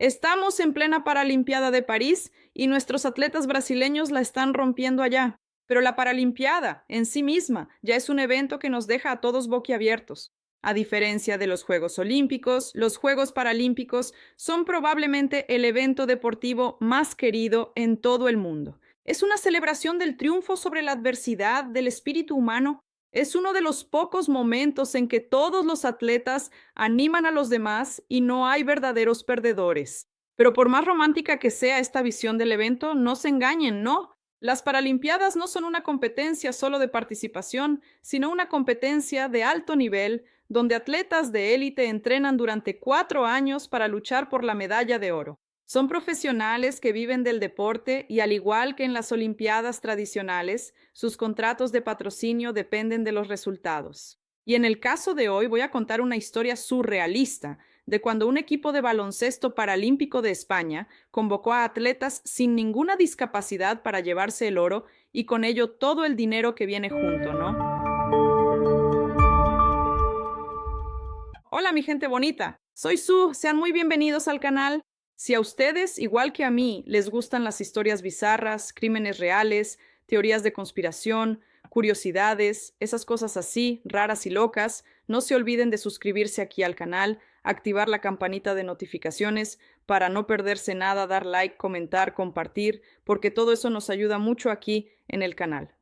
Estamos en plena Paralimpiada de París y nuestros atletas brasileños la están rompiendo allá. Pero la Paralimpiada, en sí misma, ya es un evento que nos deja a todos boquiabiertos. A diferencia de los Juegos Olímpicos, los Juegos Paralímpicos son probablemente el evento deportivo más querido en todo el mundo. Es una celebración del triunfo sobre la adversidad, del espíritu humano. Es uno de los pocos momentos en que todos los atletas animan a los demás y no hay verdaderos perdedores. Pero por más romántica que sea esta visión del evento, no se engañen, no. Las Paralimpiadas no son una competencia solo de participación, sino una competencia de alto nivel, donde atletas de élite entrenan durante 4 años para luchar por la medalla de oro. Son profesionales que viven del deporte y, al igual que en las Olimpiadas tradicionales, sus contratos de patrocinio dependen de los resultados. Y en el caso de hoy voy a contar una historia surrealista de cuando un equipo de baloncesto paralímpico de España convocó a atletas sin ninguna discapacidad para llevarse el oro y con ello todo el dinero que viene junto, ¿no? Hola, mi gente bonita. Soy Su. Sean muy bienvenidos al canal. Si a ustedes, igual que a mí, les gustan las historias bizarras, crímenes reales, teorías de conspiración, curiosidades, esas cosas así, raras y locas, no se olviden de suscribirse aquí al canal, activar la campanita de notificaciones para no perderse nada, dar like, comentar, compartir, porque todo eso nos ayuda mucho aquí en el canal.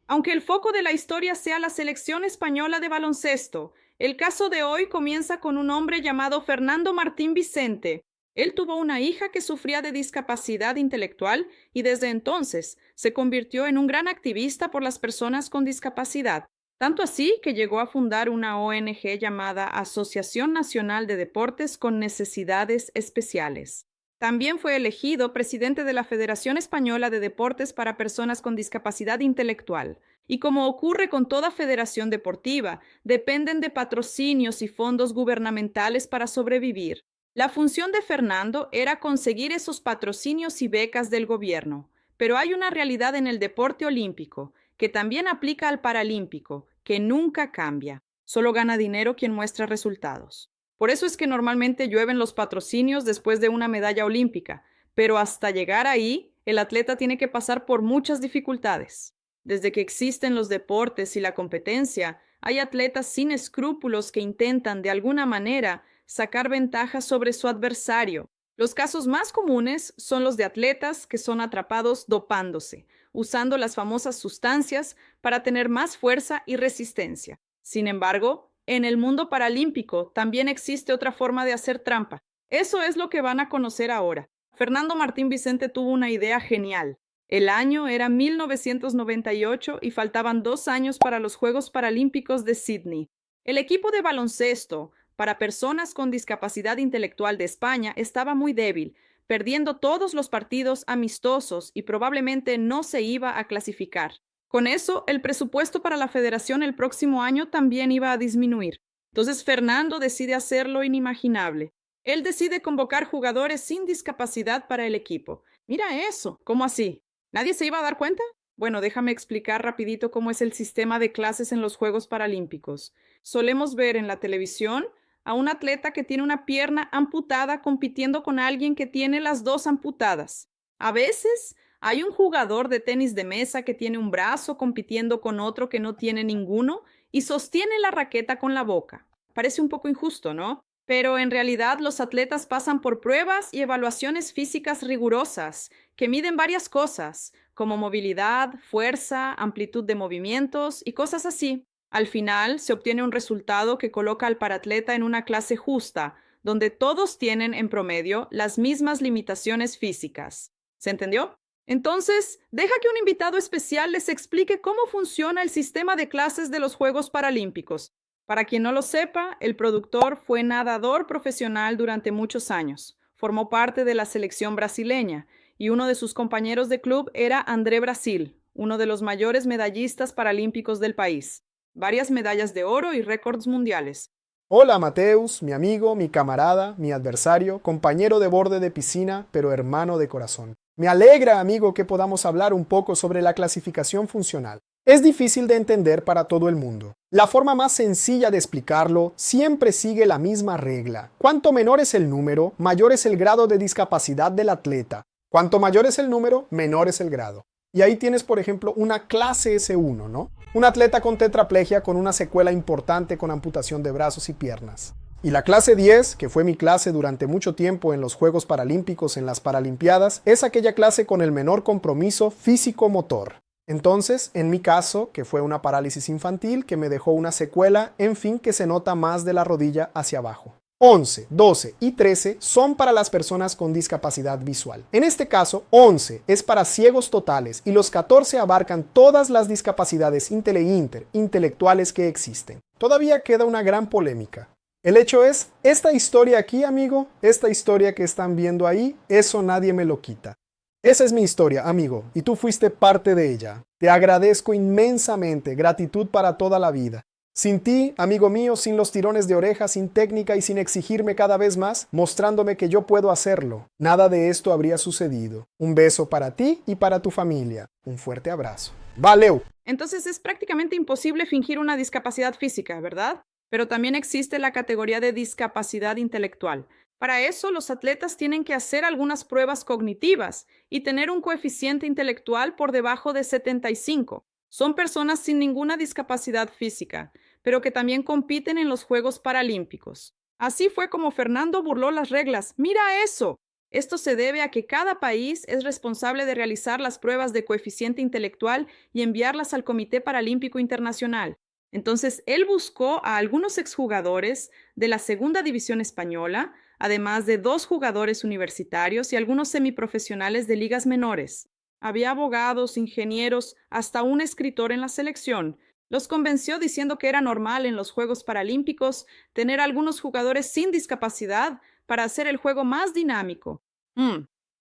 Aunque el foco de la historia sea la selección española de baloncesto, el caso de hoy comienza con un hombre llamado Fernando Martín Vicente. Él tuvo una hija que sufría de discapacidad intelectual y desde entonces se convirtió en un gran activista por las personas con discapacidad. Tanto así que llegó a fundar una ONG llamada Asociación Nacional de Deportes con Necesidades Especiales. También fue elegido presidente de la Federación Española de Deportes para Personas con Discapacidad Intelectual. Y como ocurre con toda federación deportiva, dependen de patrocinios y fondos gubernamentales para sobrevivir. La función de Fernando era conseguir esos patrocinios y becas del gobierno. Pero hay una realidad en el deporte olímpico, que también aplica al paralímpico, que nunca cambia. Solo gana dinero quien muestra resultados. Por eso es que normalmente llueven los patrocinios después de una medalla olímpica, pero hasta llegar ahí, el atleta tiene que pasar por muchas dificultades. Desde que existen los deportes y la competencia, hay atletas sin escrúpulos que intentan, de alguna manera, sacar ventaja sobre su adversario. Los casos más comunes son los de atletas que son atrapados dopándose, usando las famosas sustancias para tener más fuerza y resistencia. Sin embargo, en el mundo paralímpico también existe otra forma de hacer trampa. Eso es lo que van a conocer ahora. Fernando Martín Vicente tuvo una idea genial. El año era 1998 y faltaban 2 años para los Juegos Paralímpicos de Sydney. El equipo de baloncesto para personas con discapacidad intelectual de España estaba muy débil, perdiendo todos los partidos amistosos y probablemente no se iba a clasificar. Con eso, el presupuesto para la federación el próximo año también iba a disminuir. Entonces, Fernando decide hacer lo inimaginable. Él decide convocar jugadores sin discapacidad para el equipo. Mira eso, ¿cómo así? ¿Nadie se iba a dar cuenta? Bueno, déjame explicar rapidito cómo es el sistema de clases en los Juegos Paralímpicos. Solemos ver en la televisión a un atleta que tiene una pierna amputada compitiendo con alguien que tiene las dos amputadas. A veces hay un jugador de tenis de mesa que tiene un brazo compitiendo con otro que no tiene ninguno y sostiene la raqueta con la boca. Parece un poco injusto, ¿no? Pero en realidad los atletas pasan por pruebas y evaluaciones físicas rigurosas que miden varias cosas, como movilidad, fuerza, amplitud de movimientos y cosas así. Al final se obtiene un resultado que coloca al paratleta en una clase justa, donde todos tienen en promedio las mismas limitaciones físicas. ¿Se entendió? Entonces, deja que un invitado especial les explique cómo funciona el sistema de clases de los Juegos Paralímpicos. Para quien no lo sepa, el productor fue nadador profesional durante muchos años. Formó parte de la selección brasileña y uno de sus compañeros de club era André Brasil, uno de los mayores medallistas paralímpicos del país. Varias medallas de oro y récords mundiales. Hola Mateus, mi amigo, mi camarada, mi adversario, compañero de borde de piscina, pero hermano de corazón. Me alegra, amigo, que podamos hablar un poco sobre la clasificación funcional. Es difícil de entender para todo el mundo. La forma más sencilla de explicarlo siempre sigue la misma regla. Cuanto menor es el número, mayor es el grado de discapacidad del atleta. Cuanto mayor es el número, menor es el grado. Y ahí tienes, por ejemplo, una clase S1, ¿no? Un atleta con tetraplegia con una secuela importante con amputación de brazos y piernas. Y la clase 10, que fue mi clase durante mucho tiempo en los Juegos Paralímpicos, en las Paralimpiadas, es aquella clase con el menor compromiso físico-motor. Entonces, en mi caso, que fue una parálisis infantil que me dejó una secuela, en fin, que se nota más de la rodilla hacia abajo. 11, 12 y 13 son para las personas con discapacidad visual. En este caso, 11 es para ciegos totales y los 14 abarcan todas las discapacidades intelectuales que existen. Todavía queda una gran polémica. El hecho es, esta historia aquí, amigo, esta historia que están viendo ahí, eso nadie me lo quita. Esa es mi historia, amigo, y tú fuiste parte de ella. Te agradezco inmensamente, gratitud para toda la vida. Sin ti, amigo mío, sin los tirones de oreja, sin técnica y sin exigirme cada vez más, mostrándome que yo puedo hacerlo, nada de esto habría sucedido. Un beso para ti y para tu familia. Un fuerte abrazo. ¡Valeu! Entonces es prácticamente imposible fingir una discapacidad física, ¿verdad? Pero también existe la categoría de discapacidad intelectual. Para eso, los atletas tienen que hacer algunas pruebas cognitivas y tener un coeficiente intelectual por debajo de 75. Son personas sin ninguna discapacidad física, pero que también compiten en los Juegos Paralímpicos. Así fue como Fernando burló las reglas. ¡Mira eso! Esto se debe a que cada país es responsable de realizar las pruebas de coeficiente intelectual y enviarlas al Comité Paralímpico Internacional. Entonces, él buscó a algunos exjugadores de la Segunda División Española, además de 2 jugadores universitarios y algunos semiprofesionales de ligas menores. Había abogados, ingenieros, hasta un escritor en la selección. Los convenció diciendo que era normal en los Juegos Paralímpicos tener algunos jugadores sin discapacidad para hacer el juego más dinámico.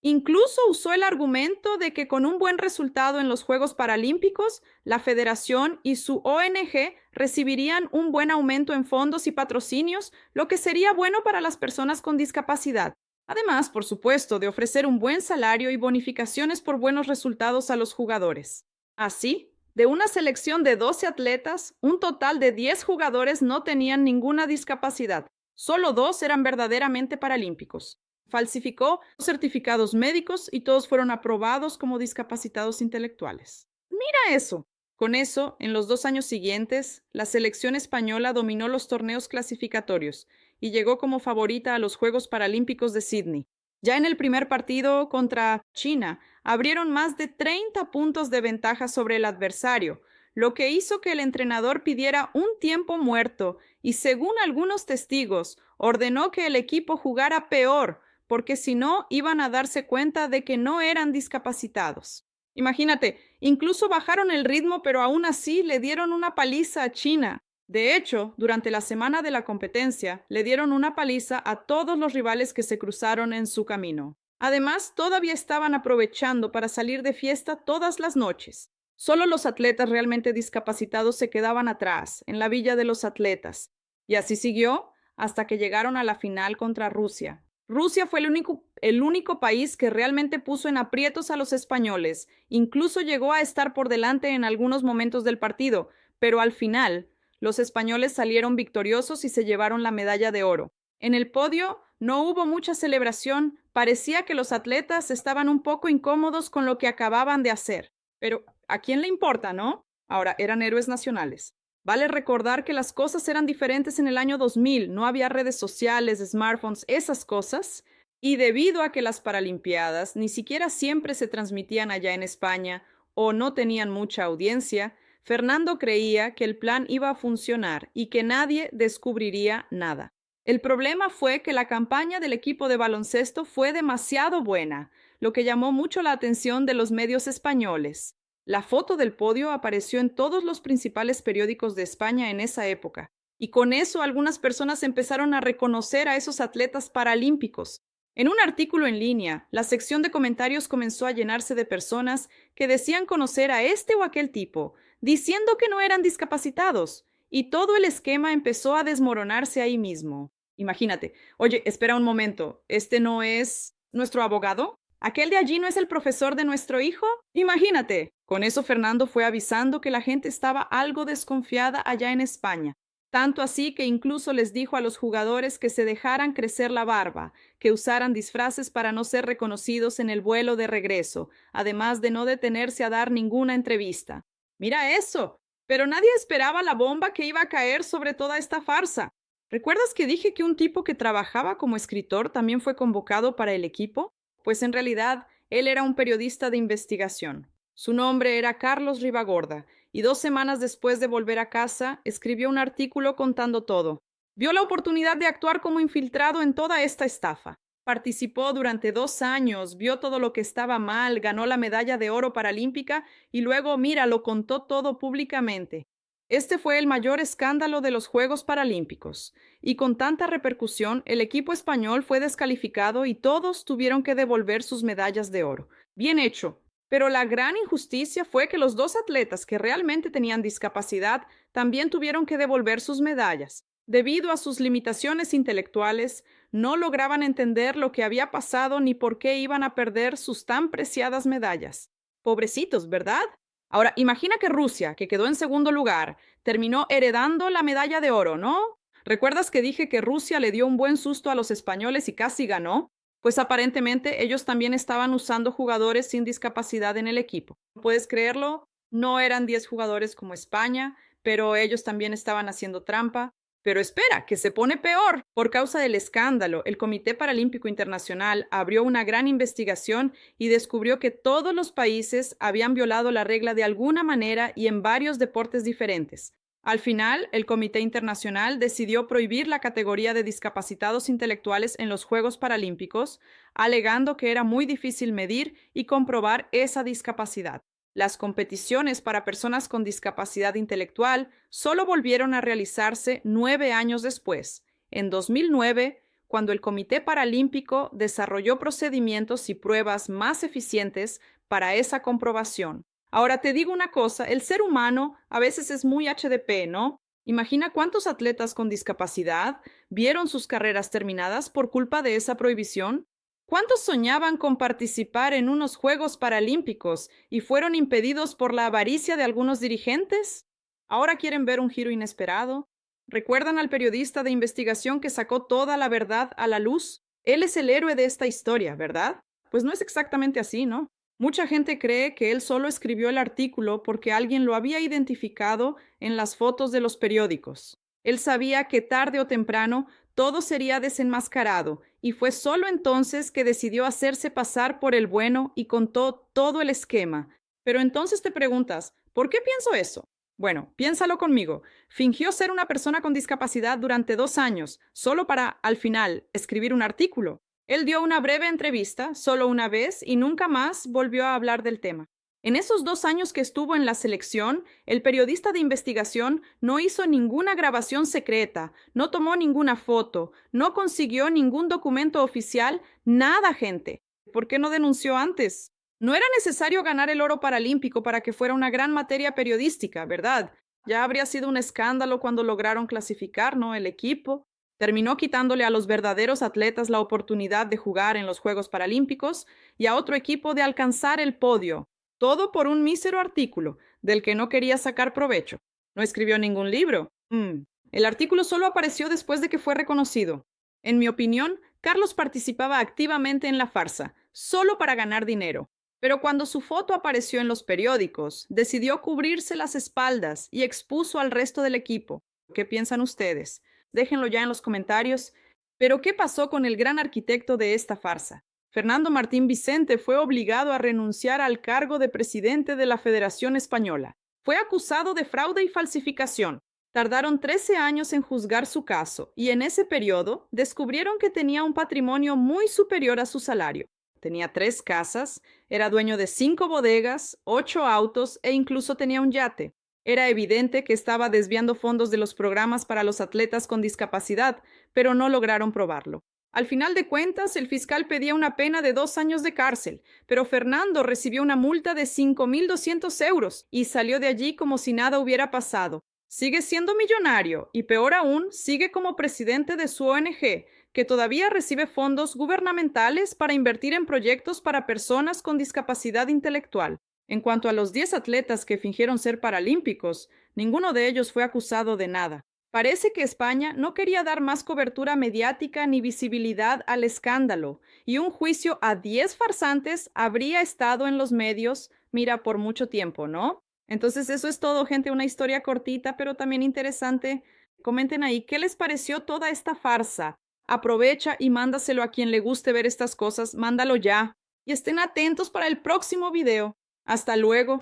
Incluso usó el argumento de que con un buen resultado en los Juegos Paralímpicos, la Federación y su ONG recibirían un buen aumento en fondos y patrocinios, lo que sería bueno para las personas con discapacidad. Además, por supuesto, de ofrecer un buen salario y bonificaciones por buenos resultados a los jugadores. Así, de una selección de 12 atletas, un total de 10 jugadores no tenían ninguna discapacidad. Solo 2 eran verdaderamente paralímpicos. Falsificó certificados médicos y todos fueron aprobados como discapacitados intelectuales. ¡Mira eso! Con eso, en los 2 años siguientes, la selección española dominó los torneos clasificatorios y llegó como favorita a los Juegos Paralímpicos de Sydney. Ya en el primer partido contra China, abrieron más de 30 puntos de ventaja sobre el adversario, lo que hizo que el entrenador pidiera un tiempo muerto y, según algunos testigos, ordenó que el equipo jugara peor, porque si no, iban a darse cuenta de que no eran discapacitados. Imagínate, incluso bajaron el ritmo, pero aún así le dieron una paliza a China. De hecho, durante la semana de la competencia, le dieron una paliza a todos los rivales que se cruzaron en su camino. Además, todavía estaban aprovechando para salir de fiesta todas las noches. Solo los atletas realmente discapacitados se quedaban atrás, en la villa de los atletas. Y así siguió hasta que llegaron a la final contra Rusia. Rusia fue el único país que realmente puso en aprietos a los españoles. Incluso llegó a estar por delante en algunos momentos del partido, pero al final, los españoles salieron victoriosos y se llevaron la medalla de oro. En el podio no hubo mucha celebración, parecía que los atletas estaban un poco incómodos con lo que acababan de hacer. Pero, ¿a quién le importa, no? Ahora, eran héroes nacionales. Vale recordar que las cosas eran diferentes en el año 2000, no había redes sociales, smartphones, esas cosas, y debido a que las Paralimpiadas ni siquiera siempre se transmitían allá en España o no tenían mucha audiencia, Fernando creía que el plan iba a funcionar y que nadie descubriría nada. El problema fue que la campaña del equipo de baloncesto fue demasiado buena, lo que llamó mucho la atención de los medios españoles. La foto del podio apareció en todos los principales periódicos de España en esa época, y con eso algunas personas empezaron a reconocer a esos atletas paralímpicos. En un artículo en línea, la sección de comentarios comenzó a llenarse de personas que decían conocer a este o aquel tipo, diciendo que no eran discapacitados, y todo el esquema empezó a desmoronarse ahí mismo. Imagínate, oye, espera un momento, ¿este no es nuestro abogado? ¿Aquel de allí no es el profesor de nuestro hijo? Imagínate. Con eso Fernando fue avisando que la gente estaba algo desconfiada allá en España. Tanto así que incluso les dijo a los jugadores que se dejaran crecer la barba, que usaran disfraces para no ser reconocidos en el vuelo de regreso, además de no detenerse a dar ninguna entrevista. Mira eso. Pero nadie esperaba la bomba que iba a caer sobre toda esta farsa. ¿Recuerdas que dije que un tipo que trabajaba como escritor también fue convocado para el equipo? Pues en realidad él era un periodista de investigación. Su nombre era Carlos Ribagorda, y 2 semanas después de volver a casa, escribió un artículo contando todo. Vio la oportunidad de actuar como infiltrado en toda esta estafa. Participó durante 2 años, vio todo lo que estaba mal, ganó la medalla de oro paralímpica y luego, mira, lo contó todo públicamente. Este fue el mayor escándalo de los Juegos Paralímpicos, y con tanta repercusión, el equipo español fue descalificado y todos tuvieron que devolver sus medallas de oro. Bien hecho. Pero la gran injusticia fue que los 2 atletas que realmente tenían discapacidad también tuvieron que devolver sus medallas. Debido a sus limitaciones intelectuales, no lograban entender lo que había pasado ni por qué iban a perder sus tan preciadas medallas. Pobrecitos, ¿verdad? Ahora, imagina que Rusia, que quedó en segundo lugar, terminó heredando la medalla de oro, ¿no? ¿Recuerdas que dije que Rusia le dio un buen susto a los españoles y casi ganó? Pues aparentemente ellos también estaban usando jugadores sin discapacidad en el equipo. ¿Puedes creerlo? No eran 10 jugadores como España, pero ellos también estaban haciendo trampa. Pero espera, que se pone peor. Por causa del escándalo, el Comité Paralímpico Internacional abrió una gran investigación y descubrió que todos los países habían violado la regla de alguna manera y en varios deportes diferentes. Al final, el Comité Internacional decidió prohibir la categoría de discapacitados intelectuales en los Juegos Paralímpicos, alegando que era muy difícil medir y comprobar esa discapacidad. Las competiciones para personas con discapacidad intelectual solo volvieron a realizarse 9 años después, en 2009, cuando el Comité Paralímpico desarrolló procedimientos y pruebas más eficientes para esa comprobación. Ahora te digo una cosa, el ser humano a veces es muy HDP, ¿no? Imagina cuántos atletas con discapacidad vieron sus carreras terminadas por culpa de esa prohibición. ¿Cuántos soñaban con participar en unos Juegos Paralímpicos y fueron impedidos por la avaricia de algunos dirigentes? Ahora quieren ver un giro inesperado. ¿Recuerdan al periodista de investigación que sacó toda la verdad a la luz? Él es el héroe de esta historia, ¿verdad? Pues no es exactamente así, ¿no? Mucha gente cree que él solo escribió el artículo porque alguien lo había identificado en las fotos de los periódicos. Él sabía que tarde o temprano todo sería desenmascarado y fue solo entonces que decidió hacerse pasar por el bueno y contó todo el esquema. Pero entonces te preguntas, ¿por qué pienso eso? Bueno, piénsalo conmigo. Fingió ser una persona con discapacidad durante 2 años, solo para, al final, escribir un artículo. Él dio una breve entrevista, solo una vez, y nunca más volvió a hablar del tema. En esos 2 años que estuvo en la selección, el periodista de investigación no hizo ninguna grabación secreta, no tomó ninguna foto, no consiguió ningún documento oficial, nada, gente. ¿Por qué no denunció antes? No era necesario ganar el oro paralímpico para que fuera una gran materia periodística, ¿verdad? Ya habría sido un escándalo cuando lograron clasificar, ¿no? El equipo. Terminó quitándole a los verdaderos atletas la oportunidad de jugar en los Juegos Paralímpicos y a otro equipo de alcanzar el podio. Todo por un mísero artículo del que no quería sacar provecho. No escribió ningún libro. El artículo solo apareció después de que fue reconocido. En mi opinión, Carlos participaba activamente en la farsa, solo para ganar dinero. Pero cuando su foto apareció en los periódicos, decidió cubrirse las espaldas y expuso al resto del equipo. ¿Qué piensan ustedes? Déjenlo ya en los comentarios. Pero ¿qué pasó con el gran arquitecto de esta farsa? Fernando Martín Vicente fue obligado a renunciar al cargo de presidente de la Federación Española. Fue acusado de fraude y falsificación. Tardaron 13 años en juzgar su caso y en ese periodo descubrieron que tenía un patrimonio muy superior a su salario. Tenía 3 casas, era dueño de 5 bodegas, 8 autos e incluso tenía un yate. Era evidente que estaba desviando fondos de los programas para los atletas con discapacidad, pero no lograron probarlo. Al final de cuentas, el fiscal pedía una pena de 2 años de cárcel, pero Fernando recibió una multa de 5.200 euros y salió de allí como si nada hubiera pasado. Sigue siendo millonario y peor aún, sigue como presidente de su ONG, que todavía recibe fondos gubernamentales para invertir en proyectos para personas con discapacidad intelectual. En cuanto a los 10 atletas que fingieron ser paralímpicos, ninguno de ellos fue acusado de nada. Parece que España no quería dar más cobertura mediática ni visibilidad al escándalo, y un juicio a 10 farsantes habría estado en los medios, mira, por mucho tiempo, ¿no? Entonces eso es todo, gente, una historia cortita, pero también interesante. Comenten ahí, ¿qué les pareció toda esta farsa? Aprovecha y mándaselo a quien le guste ver estas cosas, mándalo ya. Y estén atentos para el próximo video. Hasta luego.